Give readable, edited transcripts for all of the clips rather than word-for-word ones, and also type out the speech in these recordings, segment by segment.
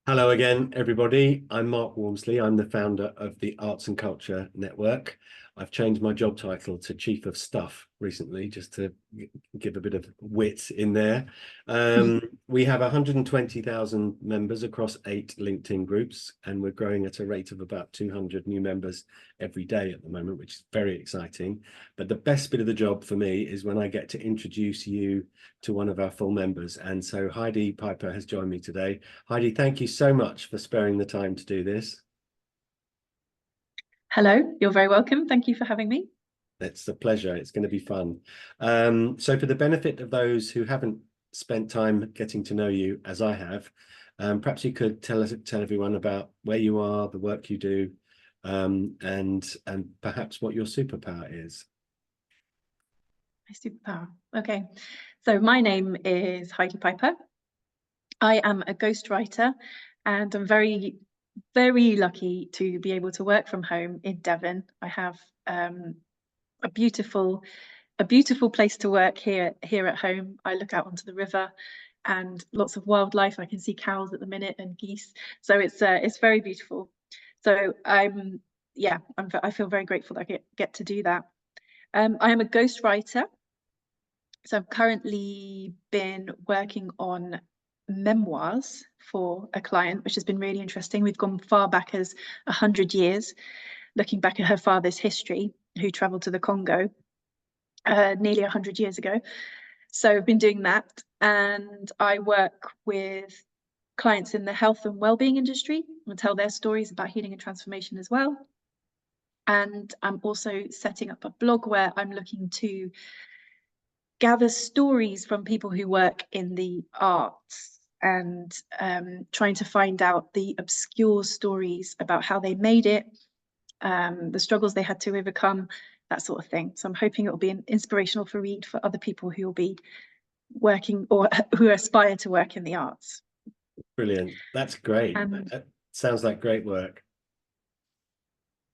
Hello again, everybody. I'm Mark Walmsley. I'm the founder of the Arts and Culture Network. I've changed my job title to Chief of Stuff recently, just to give a bit of wit in there. We have 120,000 members across 8 LinkedIn groups, and we're growing at a rate of about 200 new members every day at the moment, which is very exciting. But the best bit of the job for me is when I get to introduce you to one of our full members. And so Heidi Pyper has joined me today. Heidi, thank you so much for sparing the time to do this. Hello, you're very welcome. Thank you for having me. It's a pleasure. It's going to be fun. So for the benefit of those who haven't spent time getting to know you as I have, perhaps you could tell everyone about where you are, the work you do, and perhaps what your superpower is. My superpower. Okay, so my name is Heidi Pyper. I am a ghostwriter, and I'm very, very lucky to be able to work from home in Devon. I have a beautiful place to work here at home. I look out onto the river and lots of wildlife. I can see cows at the minute and geese, so it's very beautiful. So I feel very grateful that I get to do that. I am a ghostwriter, so I've currently been working on memoirs for a client, which has been really interesting. We've gone far back as 100 years, looking back at her father's history, who traveled to the Congo nearly 100 years ago. So I've been doing that, and I work with clients in the health and well-being industry and tell their stories about healing and transformation as well. And I'm also setting up a blog where I'm looking to gather stories from people who work in the arts and trying to find out the obscure stories about how they made it, the struggles they had to overcome, that sort of thing. So I'm hoping it will be an inspirational for read for other people who will be working or who aspire to work in the arts. Brilliant. That's great. That sounds like great work.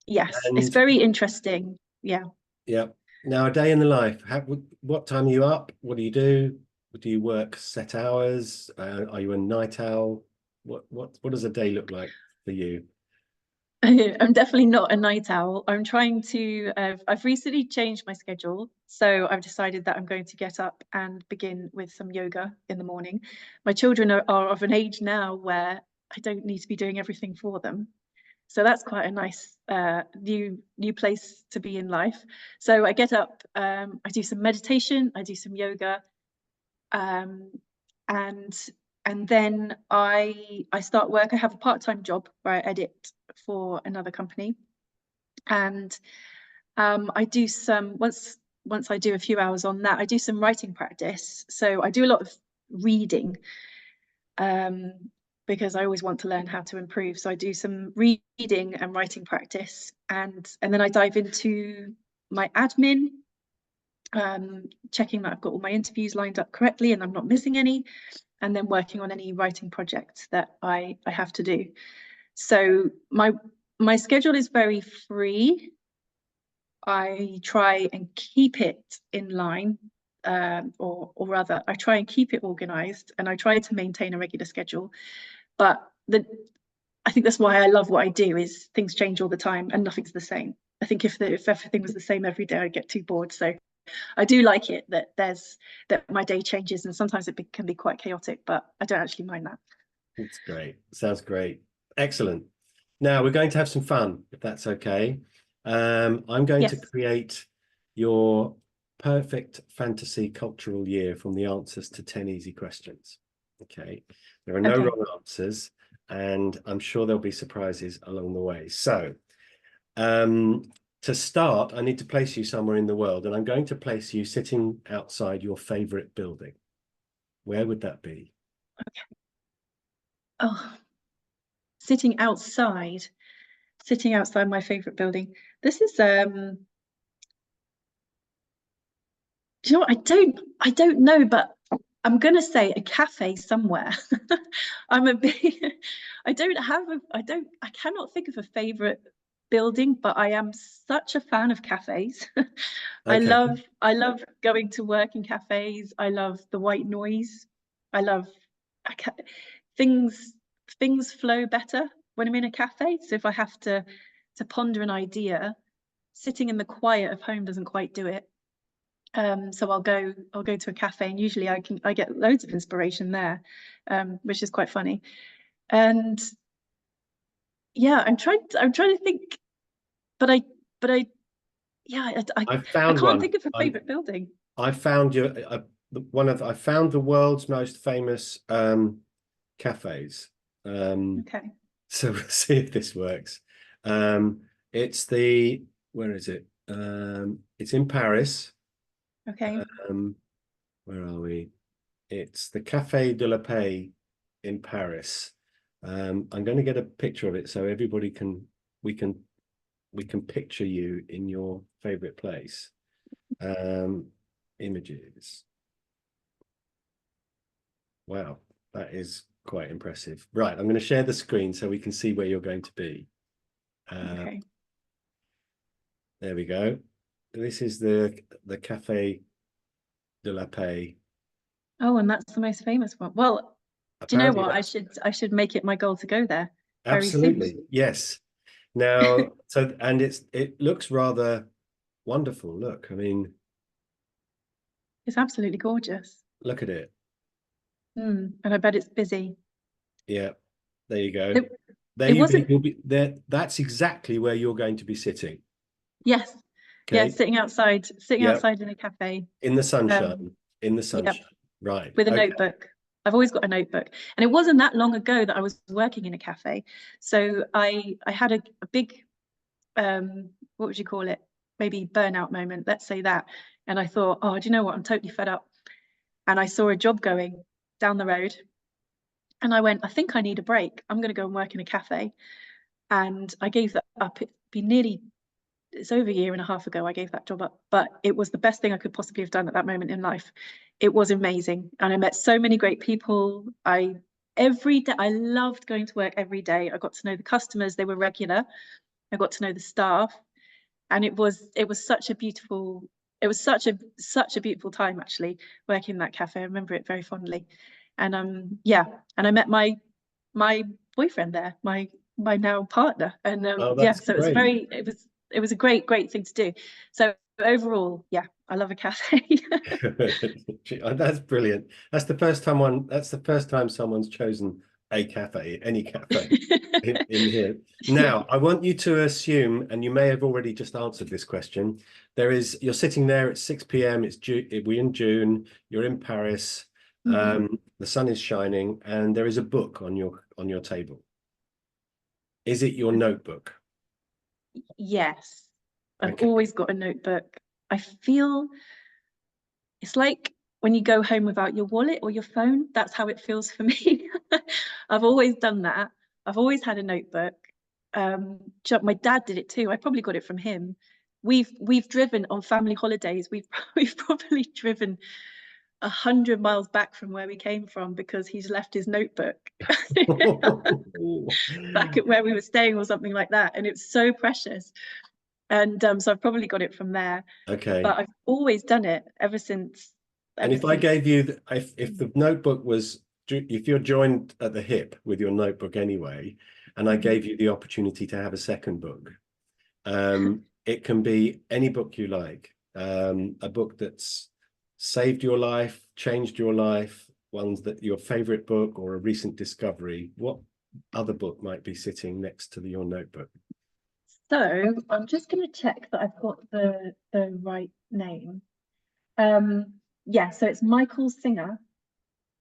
Yes, it's very interesting. Yeah. Yeah. Now, a day in the life. What time are you up? What do you do? Do you work set hours? Are you a night owl? What does a day look like for you? I'm definitely not a night owl. I'm trying to, I've recently changed my schedule. So I've decided that I'm going to get up and begin with some yoga in the morning. My children are of an age now where I don't need to be doing everything for them. So that's quite a nice new place to be in life. So I get up, I do some meditation, I do some yoga, and then I start work. I have a part-time job where I edit for another company, and I do some once I do a few hours on that, I do some writing practice. So I do a lot of reading, because I always want to learn how to improve. So I do some reading and writing practice, and then I dive into my admin, checking that I've got all my interviews lined up correctly and I'm not missing any, and then working on any writing projects that I have to do. So my schedule is very free. I try and keep it in line, or rather, I try and keep it organized, and I try to maintain a regular schedule. But I think that's why I love what I do, is things change all the time and nothing's the same. I think if everything was the same every day, I'd get too bored. So I do like it that my day changes, and sometimes it can be quite chaotic, but I don't actually mind that. It's great. Sounds great. Excellent. Now we're going to have some fun, if that's okay. I'm going to create your perfect fantasy cultural year from the answers to 10 easy questions. Okay. There are no wrong answers, and I'm sure there'll be surprises along the way. So to start, I need to place you somewhere in the world, and I'm going to place you sitting outside your favorite building. Where would that be? Okay. Oh, sitting outside my favorite building. This is do you know what? I don't know, but I'm gonna say a cafe somewhere. I'm a big I cannot think of a favorite building, but I am such a fan of cafes. I love going to work in cafes. I love the white noise. I love things things flow better when I'm in a cafe. So if I have to ponder an idea, sitting in the quiet of home doesn't quite do it. So I'll go to a cafe, and usually I get loads of inspiration there, which is quite funny. And yeah, I'm trying to think, but I yeah, I I found can't one. think of a favorite building. I found you I found the world's most famous cafes. Okay. So we'll see if this works. It's where is it? It's in Paris. Okay. Where are we? It's the Café de la Paix in Paris. I'm going to get a picture of it so everybody we can picture you in your favorite place. Images. Wow, that is quite impressive. Right, I'm going to share the screen so we can see where you're going to be. Okay. There we go. This is the Café de la Paix. Oh, and that's the most famous one. Well, do you know Apparently what? I should make it my goal to go there very soon. absolutely, yes. Now, and it looks rather wonderful. Look, I mean, It's absolutely gorgeous. look at it. And I bet it's busy. Yeah, there you go. It, There it you go. wasn't. You'll be there. That's exactly where you're going to be sitting. Yes. Yeah, Okay. sitting outside Yeah. in a cafe. In the sunshine. In the Yep, sunshine. Right. with a Okay. notebook. I've always got a notebook, and it wasn't that long ago that I was working in a cafe. So I had a big what would you call it? Maybe burnout moment, let's say that. And I thought, oh, do you know what? I'm totally fed up. And I saw a job going down the road, and I went, I think I need a break. I'm going to go and work in a cafe. And I gave that up. It's over a year and a half ago I gave that job up, but it was the best thing I could possibly have done at that moment in life. It was amazing, and I met so many great people. Every day I loved going to work every day. I got to know the customers, they were regular. I got to know the staff, and it was such a beautiful beautiful time actually working in that cafe. I remember it very fondly. And yeah, and I met my boyfriend there, my now partner. And Oh, yeah, that's so great. it was a great thing to do. So overall, yeah, I love a cafe. That's brilliant. That's the first time someone's chosen a cafe, any cafe in here. Now, I want you to assume, and you may have already just answered this question. You're sitting there at 6 p.m. We're in June, you're in Paris, the sun is shining, and there is a book on your table. Is it your notebook? Yes, I've Okay. always got a notebook. I feel it's like when you go home without your wallet or your phone. That's how it feels for me. I've always done that. I've always had a notebook. My dad did it too. I probably got it from him. We've driven on family holidays. We've probably driven 100 miles back from where we came from because he's left his notebook back at where we were staying or something like that. And it's so precious. And so I've probably got it from there. Okay. But I've always done it ever since. And if I gave you, if the notebook was, if you're joined at the hip with your notebook anyway, and I gave you the opportunity to have a second book, it can be any book you like, a book that's saved your life, changed your life, your favorite book or a recent discovery. What other book might be sitting next to your notebook? So I'm just going to check that I've got the right name. Yeah, so it's Michael Singer.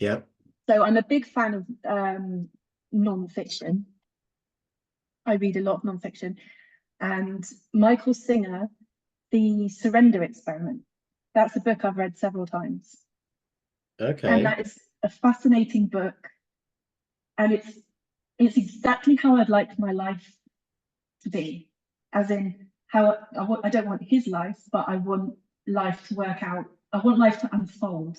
Yeah. So I'm a big fan of non-fiction. I read a lot of non-fiction. And Michael Singer, The Surrender Experiment. That's a book I've read several times. Okay. And that is a fascinating book. And it's exactly how I'd like my life to be. As in how I don't want his life, but I want life to work out. I want life to unfold.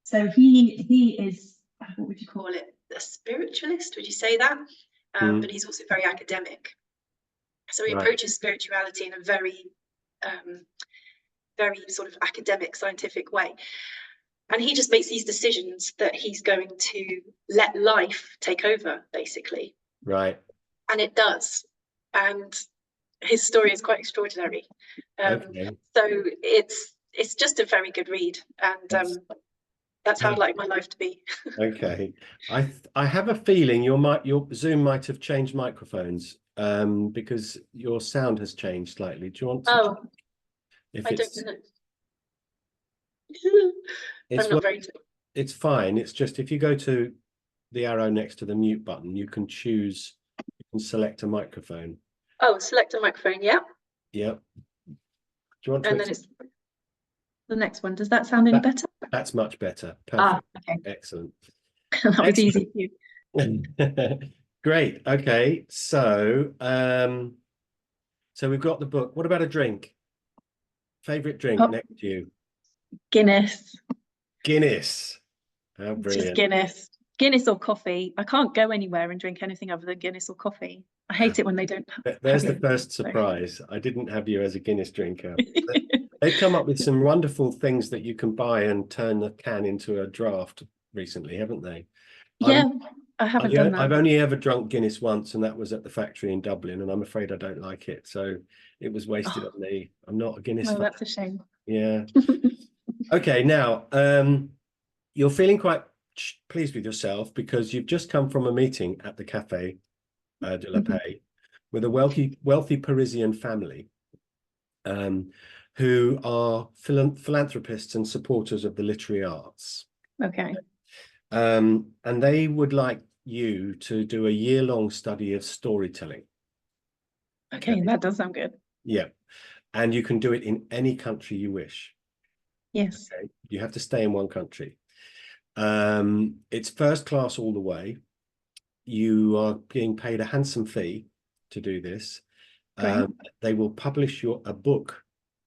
So he is, what would you call it? A spiritualist, would you say that? But he's also very academic. So he approaches spirituality in a very, very sort of academic, scientific way. And he just makes these decisions that he's going to let life take over, basically. Right. And it does. And his story is quite extraordinary. Okay. So it's just a very good read. And that's how I'd like my life to be. Okay. I have a feeling your Zoom might have changed microphones because your sound has changed slightly. Do you want to Oh, if I it's don't know. it's I'm well, not very. it's fine. It's just if you go to the arrow next to the mute button, you can select a microphone. Oh, select a microphone. Yeah. Yep. Do you want to And then it's the next one. Does that sound any better? That's much better. Ah, Perfect. okay. Excellent. That was easy for you. Great. Okay. So so we've got the book. What about a drink? Favorite drink Oh, next to you? Guinness. Guinness. How Just brilliant. Guinness. Guinness or coffee. I can't go anywhere and drink anything other than Guinness or coffee. I hate it when they don't There's have the it. first surprise. I didn't have you as a Guinness drinker. They've come up with some wonderful things that you can buy and turn the can into a draft recently, haven't they? Yeah, I haven't done I've that. only ever drunk Guinness once, and that was at the factory in Dublin, and I'm afraid I don't like it. So it was wasted on me. I'm not a Guinness Well, fan. that's a shame. Yeah. Okay, now you're feeling quite pleased with yourself because you've just come from a meeting at the Café de la Paix with a wealthy Parisian family who are philanthropists and supporters of the literary arts. Okay. And they would like you to do a year-long study of storytelling. Okay, that does sound good. Yeah. And you can do it in any country you wish. Yes. Okay. You have to stay in one country. It's first class all the way. You are being paid a handsome fee to do this. They will publish a book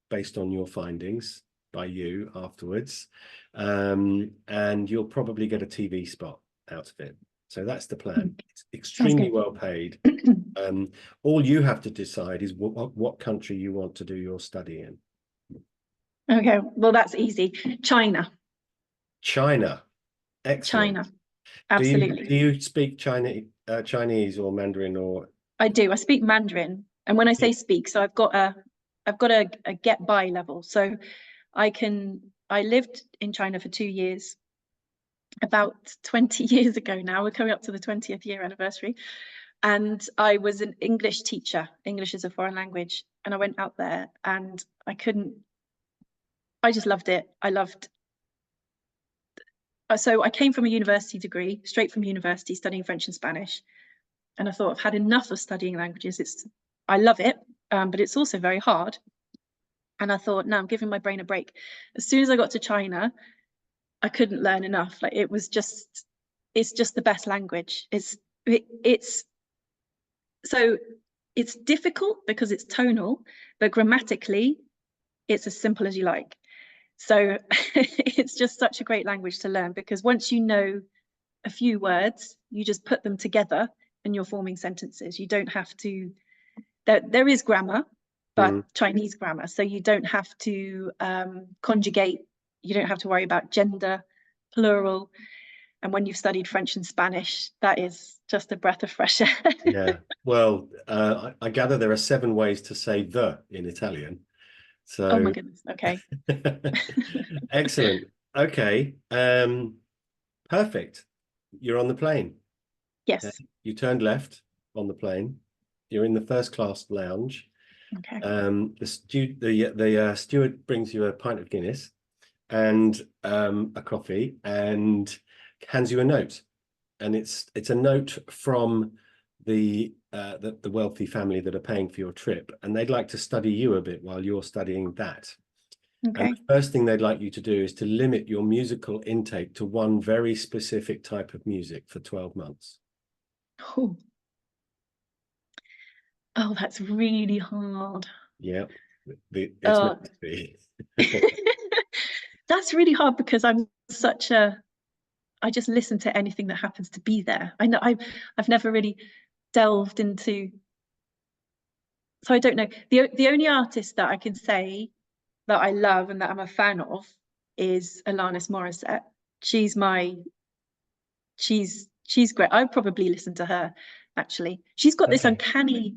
based on your findings by you afterwards. And you'll probably get a TV spot out of it. So that's the plan. It's extremely well paid. All you have to decide is what country you want to do your study in. Okay, well, that's easy. China. China. Excellent. China. Absolutely. Do you speak Chinese or Mandarin or? I do. I speak Mandarin. And when I say speak, so I've got a get by level. So I lived in China for 2 years, about 20 years ago now. We're coming up to the 20th year anniversary. And I was an English teacher, English as a foreign language. And I went out there and I just loved it. So I came from a university degree, straight from university, studying French and Spanish. And I thought, I've had enough of studying languages. I love it, but it's also very hard. And I thought, no, I'm giving my brain a break. As soon as I got to China, I couldn't learn enough. Like it's just the best language. So it's difficult because it's tonal, but grammatically, it's as simple as you like. So it's just such a great language to learn because once you know a few words, you just put them together and you're forming sentences. You don't have to, there is grammar, but Chinese grammar. So you don't have to conjugate, you don't have to worry about gender, plural. And when you've studied French and Spanish, that is just a breath of fresh air. Yeah. Well, I gather there are 7 ways to say the in Italian. So oh my goodness. Okay. excellent. Okay. Perfect. You're on the plane. Yes. You turned left on the plane. You're in the first class lounge. Okay. The steward brings you a pint of Guinness and a coffee and hands you a note. And it's a note from the wealthy family that are paying for your trip, and they'd like to study you a bit while you're studying that. Okay. And the first thing they'd like you to do is to limit your musical intake to one very specific type of music for 12 months. Oh, that's really hard. Yeah, it's meant to be. That's really hard because I just listen to anything that happens to be there. I know I've never really delved into, so I don't know. The only artist that I can say that I love and that I'm a fan of is Alanis Morissette. She's great. I probably listen to her, actually. She's got this uncanny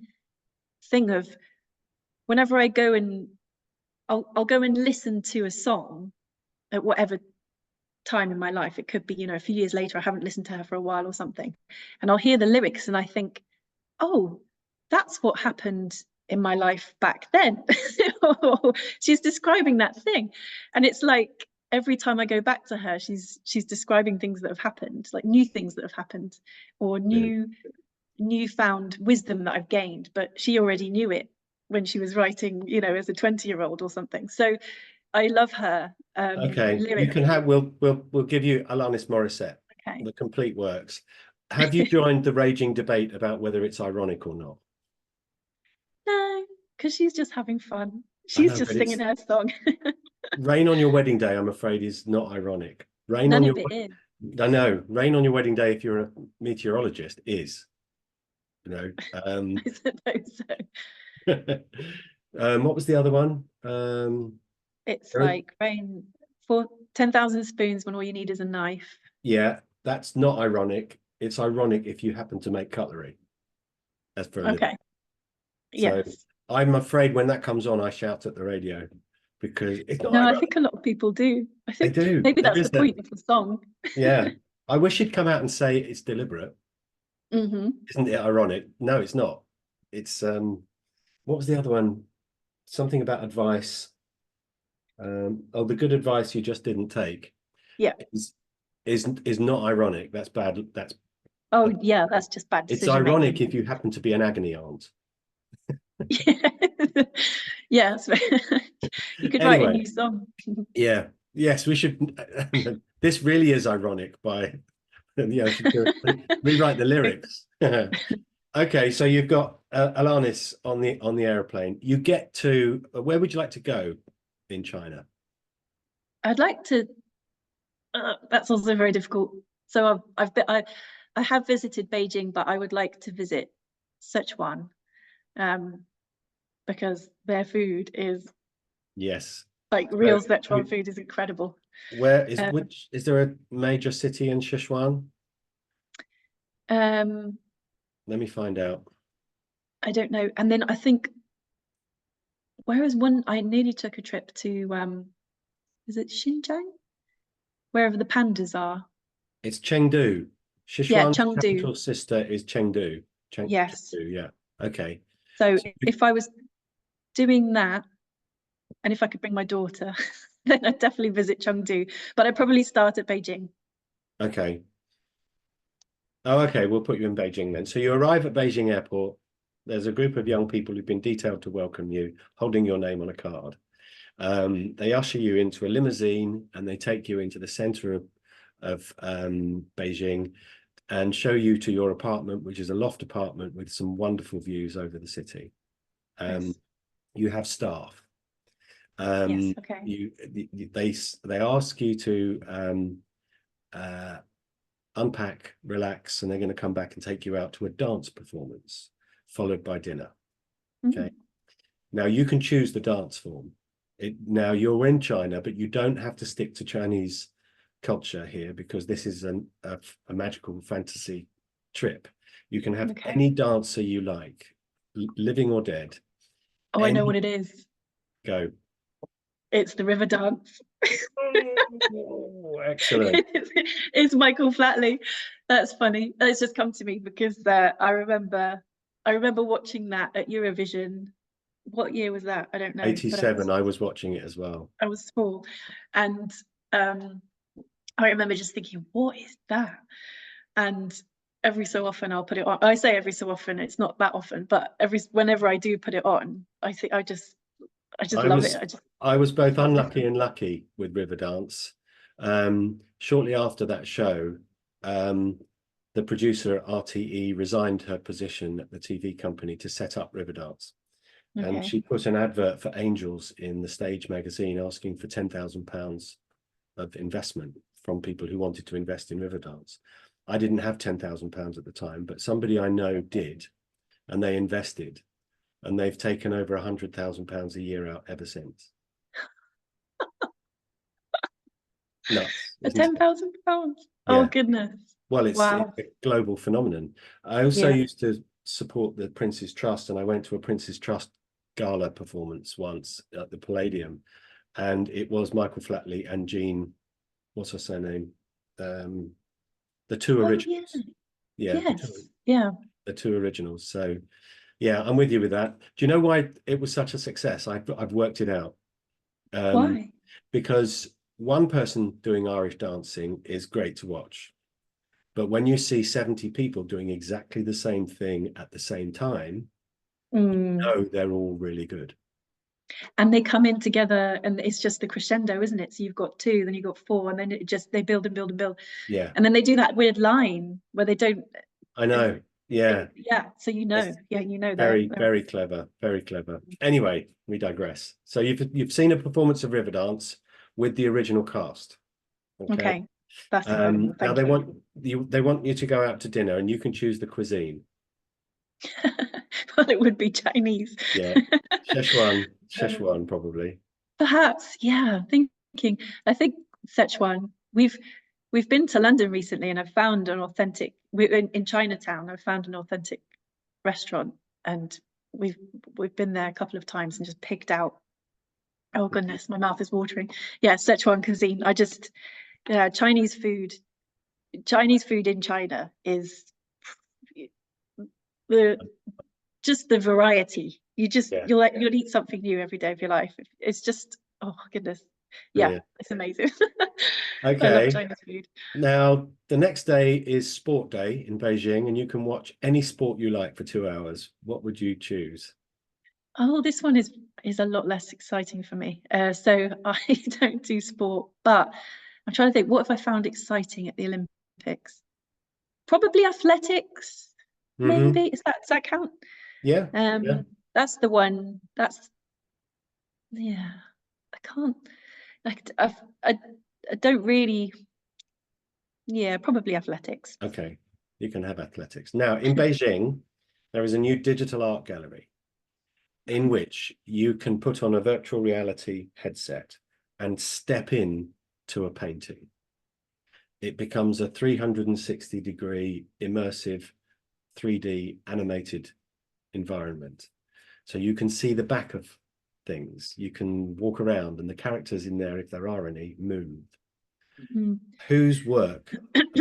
thing of whenever I go and I'll go and listen to a song at whatever time in my life. It could be, you know, a few years later, I haven't listened to her for a while or something, and I'll hear the lyrics and I think, oh, that's what happened in my life back then. She's describing that thing, and it's like every time I go back to her, she's describing things that have happened, like new things that have happened, or newfound wisdom that I've gained, but she already knew it when she was writing, you know, as a 20-year-old or something. So I love her. Okay, you can Lyrically. have. We'll give you Alanis Morissette, Okay. the complete works. Have you joined the raging debate about whether it's ironic or not? No, because she's just having fun. I She's know, just but it's singing her song. Rain on Your Wedding Day, I'm afraid, is not ironic. Rain None on of your it is. I know, rain on your wedding day, if you're a meteorologist, is, you know. I suppose so. What was the other one? It's like rain for 10,000 spoons when all you need is a knife. Yeah, that's not ironic. It's ironic if you happen to make cutlery as for a living. Okay. So Yes. I'm afraid when that comes on, I shout at the radio because it's not No, I ironic. think a lot of people do. I They think do. maybe There that's is the point of the song. yeah. I wish he'd come out and say it's deliberate. Mm-hmm. Isn't it ironic? No, it's not. It's what was the other one? Something about advice. Oh, the good advice you just didn't take Yeah. is not ironic. That's bad. Oh, yeah, that's just bad It's decision ironic making. if you happen to be an agony aunt. Yes. You could write a Anyway, new song. yeah. Yes, we should. This really is ironic by yeah, I should rewrite the lyrics. Okay, so you've got Alanis on the airplane. You get to where would you like to go in China? I'd like to. That's also very difficult. So I have visited Beijing, but I would like to visit Sichuan, because their food is Yes. like real Sichuan food is incredible. Where is Um, which is there a major city in Sichuan? um, Let me find out. I don't know. And then I think whereas one I nearly took a trip to is it Xinjiang? Wherever the pandas are. It's Chengdu. Yeah, Sichuan's Chengdu. capital sister is Chengdu. Yes. Chengdu, yeah. Okay. So So if I was doing that, and if I could bring my daughter, then I'd definitely visit Chengdu. But I'd probably start at Beijing. okay. Oh, okay. We'll put you in Beijing then. So you arrive at Beijing Airport. There's a group of young people who've been detailed to welcome you, holding your name on a card. They usher you into a limousine and they take you into the center of Beijing and show you to your apartment, which is a loft apartment with some wonderful views over the city. Yes. You have staff. Yes. Okay. They ask you to unpack, relax, and they're going to come back and take you out to a dance performance, followed by dinner. Okay. Now you can choose the dance form. Now you're in China, but you don't have to stick to Chinese culture here because this is a magical fantasy trip. You can have any dancer you like, living or dead. Oh, I know what it is. Go. It's the river dance. Oh, excellent. It's Michael Flatley. That's funny. It's just come to me because I remember watching that at Eurovision. What year was that? I don't know. 87. I was watching it as well. I was small, and I remember just thinking, "What is that?" And every so often I'll put it on. I say every so often, it's not that often, but whenever I do put it on, I think I just love it. I was both felt unlucky different. and lucky with Riverdance. Shortly after that show, the producer at RTE resigned her position at the TV company to set up Riverdance. And Okay. she put an advert for Angels in the Stage magazine asking for £10,000 of investment from people who wanted to invest in Riverdance. I didn't have £10,000 at the time, but somebody I know did, and they invested, and they've taken over £100,000 a year out ever since. nuts, For isn't it? £10,000. Oh Yeah. goodness. Well, it's Wow. a global phenomenon. I also Yeah. used to support the Prince's Trust, and I went to a Prince's Trust gala performance once at the Palladium, and it was Michael Flatley and Jean, what's her surname? The two Oh yeah. originals. Yeah, Yes. Yeah. the two originals. So yeah, I'm with you with that. Do you know why it was such a success? I've worked it out. Why? Because one person doing Irish dancing is great to watch. But when you see 70 people doing exactly the same thing at the same time, Mm. they're all really good. And they come in together, and it's just the crescendo, isn't it? So you've got two, then you've got four, and then they build and build and build. Yeah. And then they do that weird line where they don't. I know. Yeah. Yeah. So It's they're, very, very clever. Very clever. Anyway, we digress. So you've seen a performance of Riverdance with the original cast. okay. That's incredible. Now Thank you. they want you to go out to dinner and you can choose the cuisine. Well, it would be Chinese. Yeah. Szechuan probably. Perhaps, yeah. Thinking, I think Szechuan. We've been to London recently, and I've found an authentic. We're in Chinatown. I've found an authentic restaurant, and we've been there a couple of times and just picked out. Oh goodness, my mouth is watering. Yeah, Szechuan cuisine. Yeah, Chinese food. Chinese food in China is the just the variety. Yeah. You'll eat something new every day of your life. It's just, oh goodness. Yeah, Brilliant. it's amazing. I love Okay. Chinese food. Now, the next day is sport day in Beijing, and you can watch any sport you like for 2 hours. What would you choose? Oh, this one is a lot less exciting for me. So I don't do sport, but I'm trying to think, what have I found exciting at the Olympics? Probably athletics, maybe. Does that count? Yeah. Yeah. That's the one. Yeah. I can't like I don't really. Yeah, probably athletics. Okay. You can have athletics. Now, in Beijing, there is a new digital art gallery in which you can put on a virtual reality headset and step in to a painting. It becomes a 360-degree immersive 3D animated environment. So you can see the back of things. You can walk around, and the characters in there, if there are any, move. Whose work,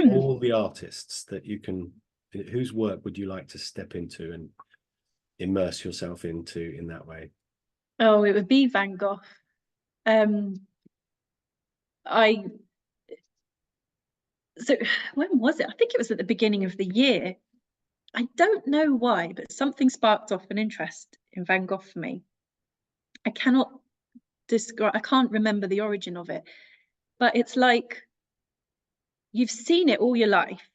all the artists that you can, whose work would you like to step into and immerse yourself into in that way? Oh, it would be Van Gogh. I so when was it? I think it was at the beginning of the year. I don't know why, but something sparked off an interest in Van Gogh for me. I cannot describe, I can't remember the origin of it, but it's like you've seen it all your life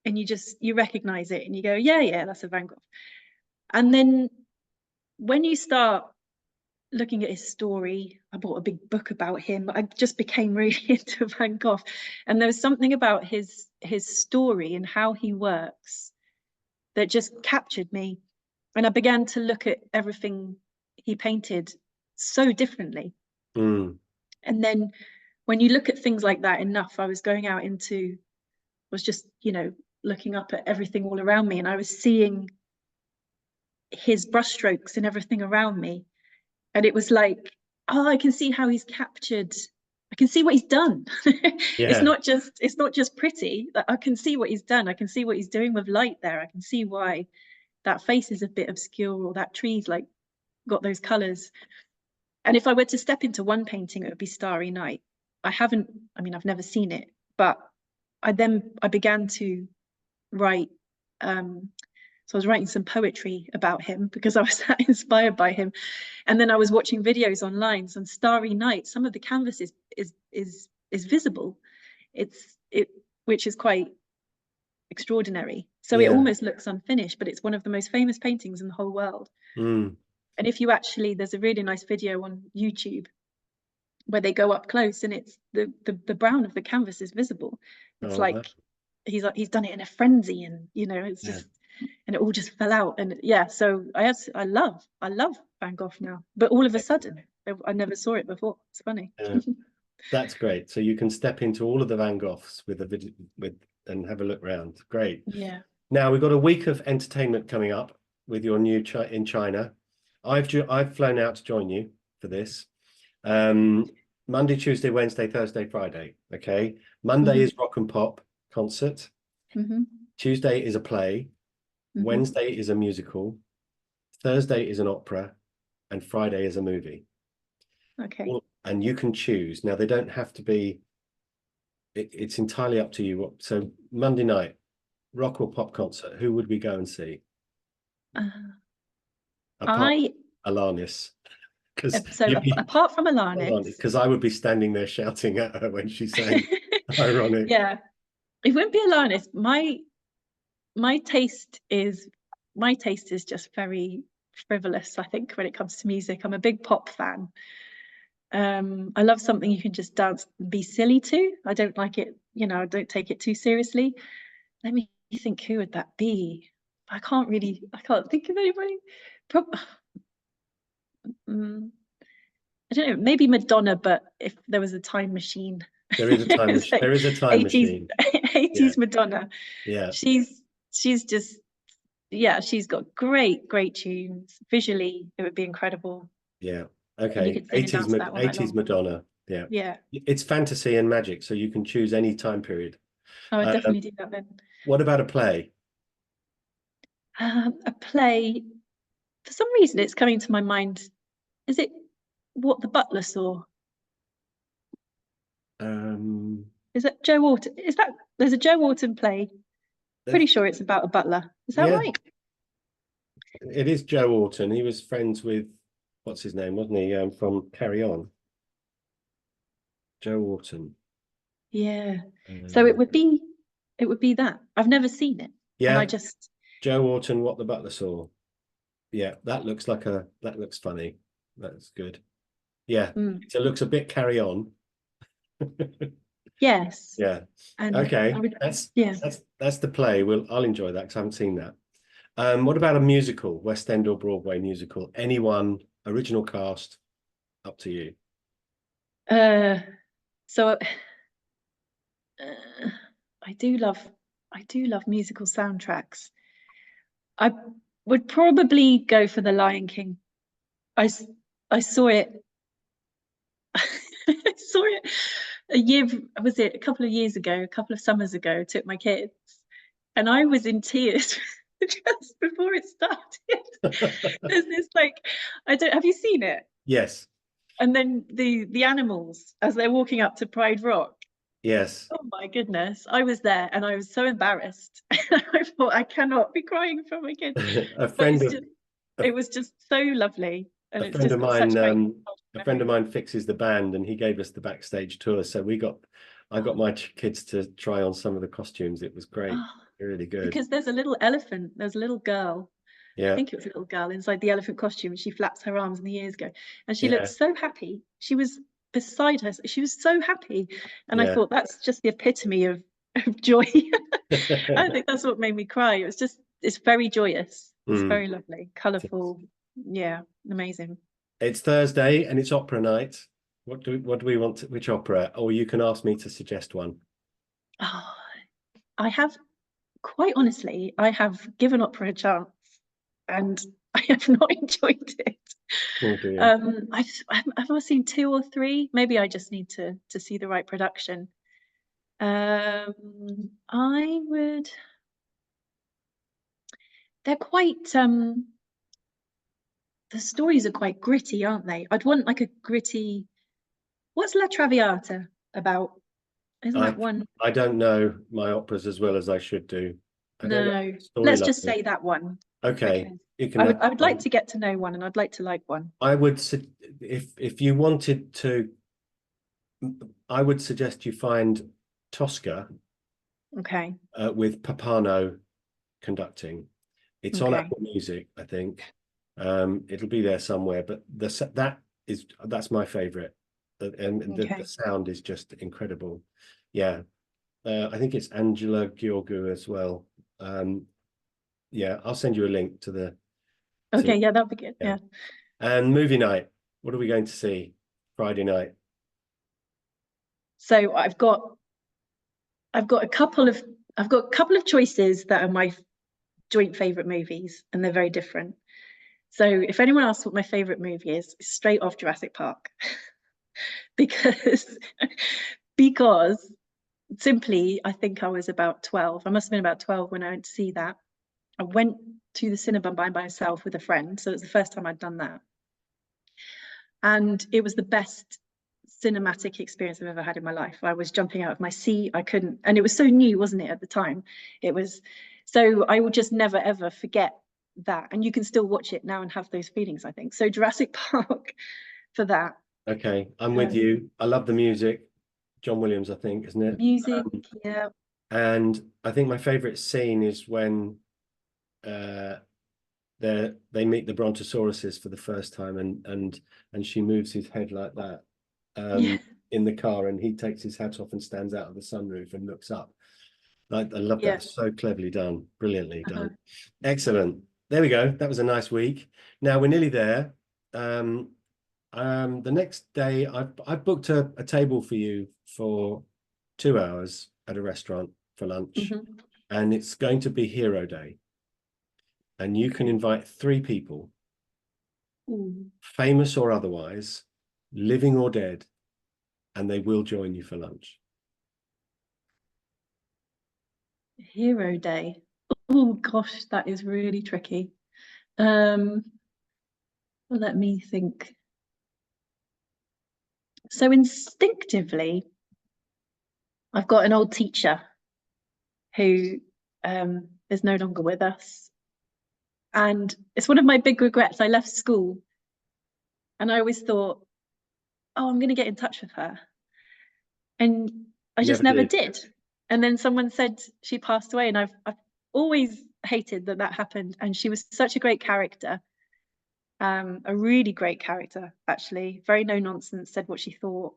and you recognize it and you go, yeah, that's a Van Gogh. And then when you start looking at his story, I bought a big book about him. I just became really into Van Gogh, and there was something about his story and how he works that just captured me. And I began to look at everything he painted so differently. And then when you look at things like that enough, I was just looking up at everything all around me, and I was seeing his brushstrokes and everything around me. And it was like, oh, I can see how he's captured. I can see what he's done. Yeah. It's not just pretty. I can see what he's done. I can see what he's doing with light there. I can see why that face is a bit obscure, or that tree's like got those colors. And if I were to step into one painting, it would be Starry Night. I've never seen it, but I began to write. So I was writing some poetry about him because I was that inspired by him. And then I was watching videos online. So on Starry Night, some of the canvas is visible. Which is quite extraordinary. So it almost looks unfinished, but it's one of the most famous paintings in the whole world. And if you there's a really nice video on YouTube where they go up close, and it's the brown of the canvas is visible. It's like he's done it in a frenzy, and it's just, and it all just fell out. And yeah, so I love Van Gogh now, but all of a sudden I never saw it before. It's funny. That's great. So you can step into all of the Van Goghs with a video and have a look around. Great. Yeah. Now we've got a week of entertainment coming up with your new in China. I've flown out to join you for this. Monday, Tuesday, Wednesday, Thursday, Friday. Okay. Monday is rock and pop concert. Tuesday is a play. Wednesday is a musical. Thursday is an opera, and Friday is a movie. Okay. And you can choose. Now they don't have to be. It's entirely up to you. So Monday night, rock or pop concert. Who would we go and see? Apart from Alanis. Apart from Alanis, because I would be standing there shouting at her when she sang. Ironic. Yeah, it wouldn't be Alanis. My taste is just very frivolous, I think, when it comes to music. I'm a big pop fan. I love something you can just dance and be silly to. I don't like it, I don't take it too seriously. Let me think, who would that be? I can't think of anybody. I don't know, maybe Madonna, but if there was a time machine. There is a time machine. There is a time machine. 80s Madonna. Yeah. She's just, she's got great tunes. Visually, it would be incredible. Yeah. Okay. 80s Madonna. Yeah. Yeah. It's fantasy and magic, so you can choose any time period. I would definitely do that then. What about a play? A play, for some reason, it's coming to my mind. Is it What the Butler Saw? Is that Joe Wharton? There's a Joe Wharton play? Pretty sure it's about a butler. Is that right? It is Joe Wharton. He was friends with, what's his name, wasn't he? From Carry On. Joe Wharton. Yeah. So it would be that. I've never seen it. Yeah. And Joe Wharton, What the Butler Saw. Yeah, that looks funny. That's good. Yeah. So it looks a bit Carry On. Yes. Yeah. And okay. That's the play. I'll enjoy that because I haven't seen that. What about a musical, West End or Broadway musical? Anyone, original cast, up to you. So I do love musical soundtracks. I would probably go for The Lion King. I saw it. I saw it a couple of years ago, a couple of summers ago. Took my kids, and I was in tears just before it started. There's this have you seen it? Yes. And then the animals as they're walking up to Pride Rock. Yes. Oh my goodness. I was there and I was so embarrassed. I thought, I cannot be crying in front of my kids. It was just so lovely. And a friend of mine fixes the band, and he gave us the backstage tour. So I got my kids to try on some of the costumes. It was great. Really good. Because there's a little elephant, there's a little girl. Yeah. I think it was a little girl inside the elephant costume. She flaps her arms and the ears go. And she looked so happy. She was beside her. She was so happy. And I thought, that's just the epitome of joy. I think that's what made me cry. It's very joyous. It's very lovely, colourful. Yeah, amazing. It's Thursday and it's opera night. What do we want? Which opera? Or you can ask me to suggest one. Quite honestly, I have given opera a chance and I have not enjoyed it. Oh dear. I've seen 2 or 3. Maybe I just need to see the right production. They're quite the stories are quite gritty, aren't they? I'd want like a gritty. What's La Traviata about? Isn't that one? I don't know my operas as well as I should do. No, let's just say that one. Okay. I would like to get to know one, and I'd like to like one. I would, if you wanted to, I would suggest you find Tosca. Okay. With Papano conducting. It's on Apple Music, I think. It'll be there somewhere, but that's my favorite, and the sound is just incredible. Yeah, I think it's Angela Gheorghiu as well. Yeah, I'll send you a link to the. Yeah, that'd be good. Yeah. And movie night. What are we going to see Friday night? So I've got a couple of choices that are my joint favorite movies, and they're very different. So if anyone asks what my favorite movie is, it's straight off Jurassic Park. because because simply, I think I was about 12. I must have been about 12 when I went to see that. I went to the cinema by myself with a friend, so it was the first time I'd done that. And it was the best cinematic experience I've ever had in my life. I was jumping out of my seat. I couldn't, and it was so new, wasn't it, at the time? It was, so I will just never ever forget that. And you can still watch it now and have those feelings, I think. So Jurassic Park for that. Okay, I'm with you. I love the music. John Williams, I think, isn't it? Music, yeah. And I think my favorite scene is when they meet the brontosauruses for the first time, and she moves his head like that Yeah. in the car, and he takes his hat off and stands out of the sunroof and looks up. I love Yeah. that. So cleverly done, brilliantly done. Excellent. There we go. That was a nice week. Now we're nearly there. The next day, I've booked a table for you for 2 hours at a restaurant for lunch, and it's going to be Hero Day. And you can invite 3 people, famous or otherwise, living or dead, and they will join you for lunch. Hero Day. Oh gosh, that is really tricky. Well, let me think. So instinctively, I've got an old teacher who is no longer with us. And it's one of my big regrets. I left school and I always thought, oh, I'm going to get in touch with her. And I just never did. And then someone said she passed away, and I've always hated that happened. And she was such a great character, a really great character, actually. Very no nonsense, said what she thought.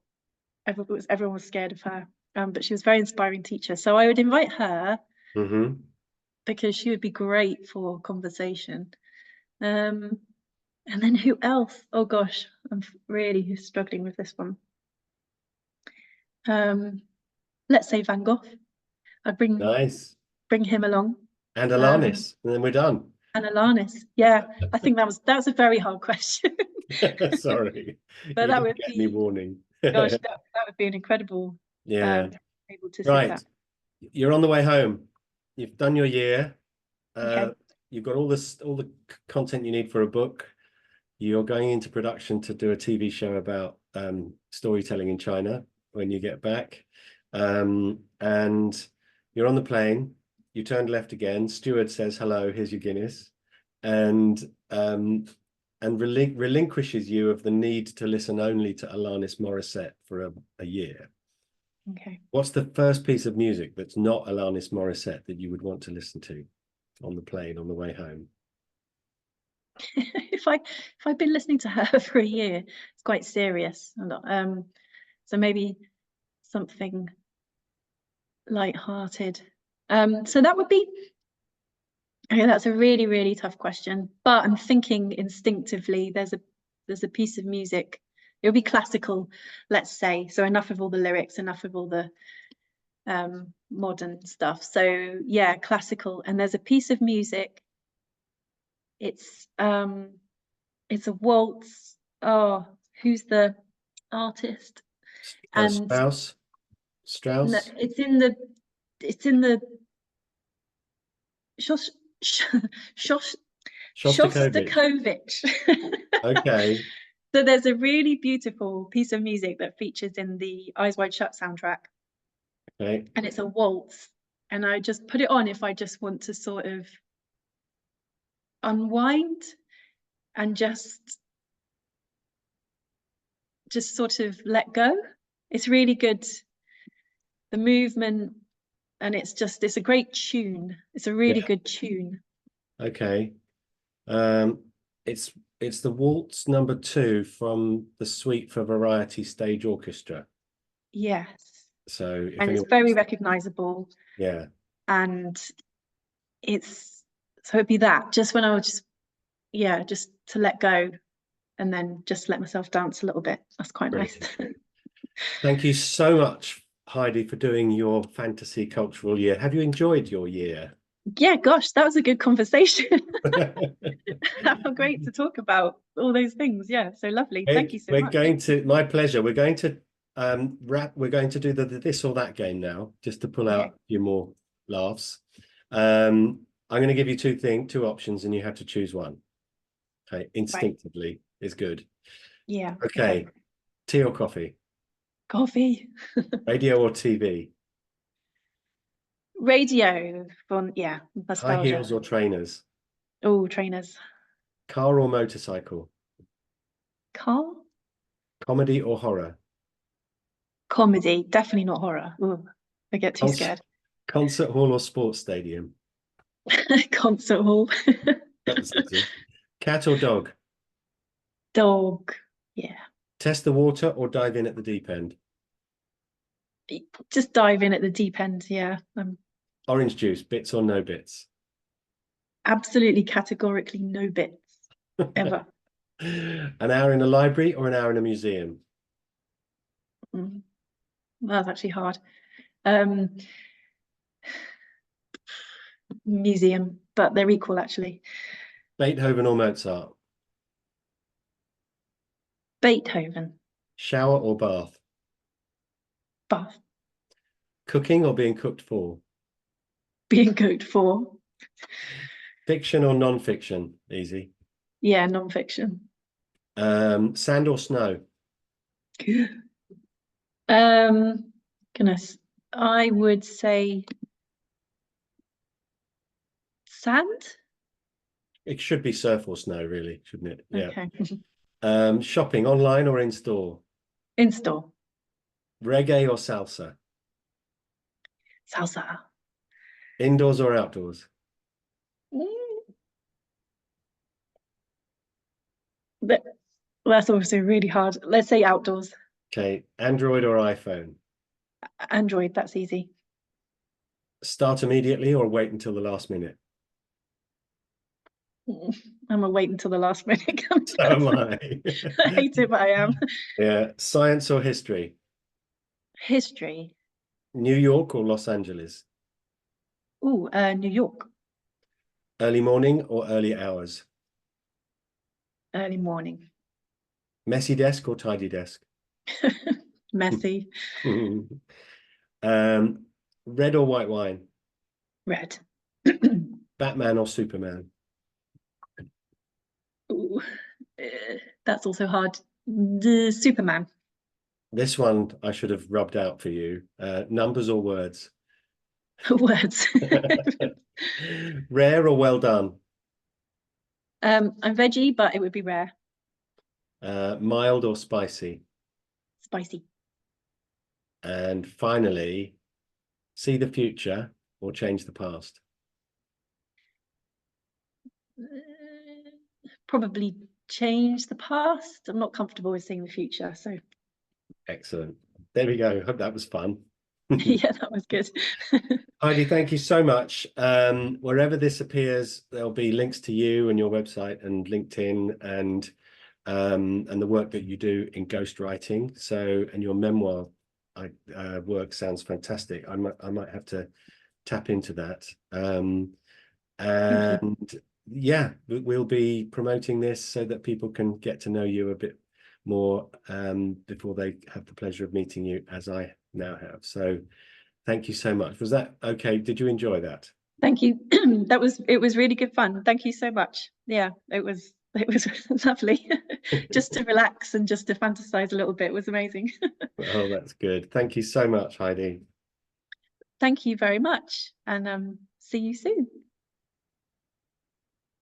Everyone was scared of her, but she was a very inspiring teacher. So I would invite her because she would be great for conversation. And then who else? Oh gosh, I'm really struggling with this one. Let's say Van Gogh. I'd bring him along. And Alanis, and then we're done. And Alanis, yeah. I think that was a very hard question. Sorry, but that would be warning. Gosh, that would be an incredible. Yeah. Able to Right. see that. You're on the way home. You've done your year. Okay. You've got all the content you need for a book. You're going into production to do a TV show about storytelling in China when you get back. And you're on the plane. You turned left again. Steward says, hello, here's your Guinness. And relinquishes you of the need to listen only to Alanis Morissette for a year. Okay. What's the first piece of music that's not Alanis Morissette that you would want to listen to on the plane on the way home? if I've been listening to her for a year, it's quite serious. So maybe something light-hearted. So that would be. Okay, that's a really, really tough question. But I'm thinking instinctively, there's a piece of music. It'll be classical, let's say. So enough of all the lyrics, enough of all the modern stuff. So yeah, classical. And there's a piece of music. It's a waltz. Oh, who's the artist? And Strauss. No, it's in the Shostakovich. Okay. So there's a really beautiful piece of music that features in the Eyes Wide Shut soundtrack. Okay. And it's a waltz. And I just put it on if I just want to sort of unwind and just sort of let go. It's really good. The movement, and it's a great tune. It's a really good tune. Okay. It's the waltz number 2 from the Suite for Variety Stage Orchestra. Yes. So it's very recognizable. Yeah. And it'd be that, just when I was just to let go and then just let myself dance a little bit. That's quite nice. Thank you so much, Heidi, for doing your fantasy cultural year. Have you enjoyed your year? Yeah, gosh, that was a good conversation. That felt great to talk about all those things. Yeah, so lovely. Thank you so We're much. going to, my pleasure. We're going to we're going to do the this or that game now, just to pull out Okay, a few more laughs. I'm going to give you two options, and you have to choose one. Okay, right. instinctively is good. Yeah, okay. Okay, tea or coffee, Coffee. radio or TV, Radio. Fun. Yeah, high nostalgia. heels or trainers, Oh, trainers. car or motorcycle, Car? comedy or horror, Comedy. Definitely not horror. Ooh, I get too concert, scared. concert hall or sports stadium. Concert hall. That was easy. Cat or dog, Dog. Yeah. test the water or dive in at the deep end. Just dive in at the deep end. Yeah. Orange juice, bits or no bits. Absolutely categorically no bits ever. An hour in a library or an hour in a museum. Mm, that's actually hard. Um, Museum, but they're equal actually. Beethoven or Mozart. Beethoven. Shower or bath. Bath. Cooking or being cooked for. Being cooked for. Fiction or non-fiction. Easy. Yeah, non-fiction. Sand or snow. Goodness, I would say sand. It should be surf or snow, really, shouldn't it? Yeah. Okay. Shopping online or in store. In store. Reggae or salsa. Salsa. Indoors or outdoors. Mm, that- that's also really hard. Let's say outdoors. Okay. Android or iPhone. Android, that's easy. Start immediately or wait until the last minute. I'm gonna wait until the last minute comes. So am I. I hate it, but I am. Yeah. Science or history. History. New York or Los Angeles. Ooh, New York. Early morning or early hours. Early morning. Messy desk or tidy desk. Messy. Red or white wine. Red. Batman or Superman. Ooh, that's also hard. The Superman. This one I should have rubbed out for you. Numbers or words. Words. Rare or well done. I'm veggie, but it would be rare. Mild or spicy. Spicy. And finally, see the future or change the past. Probably change the past. I'm not comfortable with seeing the future, so Excellent. There we go. Hope that was fun. yeah, that was good. Heidi, thank you so much. Wherever this appears, there'll be links to you and your website and LinkedIn and the work that you do in ghostwriting. So, and your memoir work sounds fantastic. I might have to tap into that. Thank you. And yeah, we'll be promoting this so that people can get to know you a bit more before they have the pleasure of meeting you, as I now have. So thank you so much. Was that okay? Did you enjoy that? Thank you. It was really good fun. Thank you so much. Yeah, it was lovely. Just to relax and just to fantasize a little bit was amazing. Oh, that's good. Thank you so much, Heidi. Thank you very much, and see you soon.